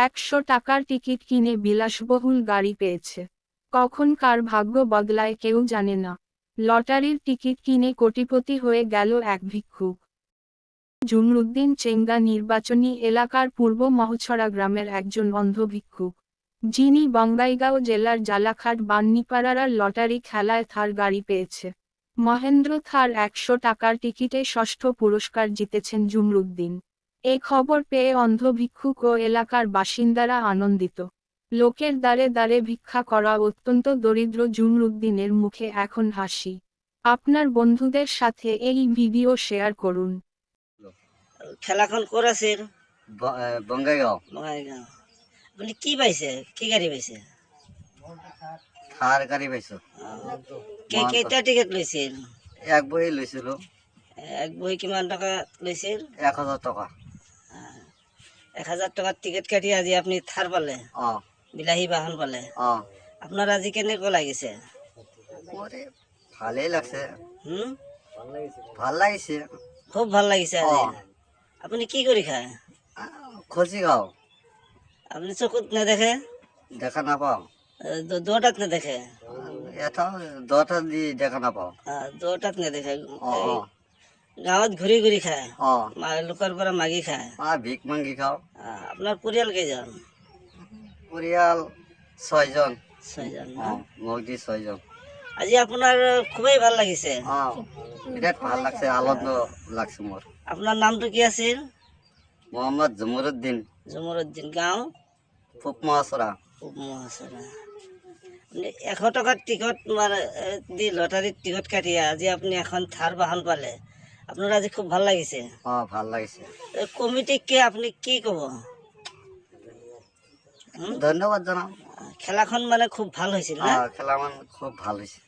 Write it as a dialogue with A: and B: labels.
A: 100 টাকার টিকিট কিনে বিলাসবহুল গাড়ি পেয়েছে। কখন কার ভাগ্য বদলায় কেউ জানে না। লটারির টিকিট কিনে কোটিপতি হয়ে গেল এক ভিক্ষুক। জুমরুদ্দিন চেঙ্গা নির্বাচনী এলাকার পূর্ব মহছড়া গ্রামের একজন অন্ধ ভিক্ষুক, যিনি বঙ্গাইগাঁও জেলার জালাখাট বান্নিপাড়ার লটারি খেলায় থার গাড়ি পেয়েছে। মহেন্দ্র থার 100 টাকার টিকিটে ষষ্ঠ পুরস্কার জিতেছেন জুমরুদ্দিন। এ খবর পেয়ে অন্ধ ভিক্ষুক ও এলাকার বাসিন্দারা আনন্দিত। লোকের দ্বারে দ্বারে ভিক্ষা করা অত্যন্ত দরিদ্র জুমরুদ্দিনের মুখে এখন হাসি। আপনার বন্ধুদের সাথে এই ভিডিও শেয়ার করুন।
B: খেলাখন করেছে
C: বঙ্গাইগাঁও।
B: বঙ্গাইগাঁও। আপনি কি পাইছে, কি গাড়ি পাইছে?
C: থার গাড়ি পাইছো?
B: কেইটা টিকিট লইছিল?
C: এক বই লইছিল।
B: এক বই কিমান টাকা লইছিল?
C: 1000 টাকা।
B: 1000 টাকার টিকিট কাটি আজি আপনি থার পালে, বিলাহী বাহন পালে। আপনার আজি কেনেকুৱা লাগিছে?
C: ভালেই লাগছে। ভাল লাগিছে,
B: খুব ভাল লাগিছে আজি। আপনি কি কৰি খায়?
C: খসি গাও।
B: আপনি চকুত নেদেখে?
C: দেখা নাপাও।
B: দুটাত নেদেখে?
C: এটা দুটা দি দেখা নাপাও।
B: দুটাত নেদেখে। গাঁৱত ঘূৰি ঘূৰি খায়, লোকৰ পৰা মাগি খায়।
C: ভিক মাঙ্গি খাও।
B: আপনার পরিয়াল কেজন?
C: পরিয়াল 6 জন।
B: 6 জন।
C: মগজি 6 জন।
B: আজি আপনার খুবই ভাল লাগিছে।
C: বিরাট ভাল লাগছে, আনন্দ লাগছে মোর।
B: আপনার নামটো কি আছিল?
C: মোহাম্মদ জুমরুদ্দিন।
B: জুমরুদ্দিন। গাঁও?
C: ফুপ মহাসরা।
B: ফুপ মহাসরা। 100 টাকার টিকট মানে দি লটারির টিকট কাটিয়ে আজি আপনি এখন থার বাহন পালে, আপনার আজি খুব ভাল লাগিছে?
C: ভাল লাগিছে।
B: কমিটিকে আপনি কি কব?
C: ধন্যবাদ জানাম।
B: খেলাখন মানে খুব ভাল হয়েছিল না?
C: খেলা খুব ভাল হয়েছে।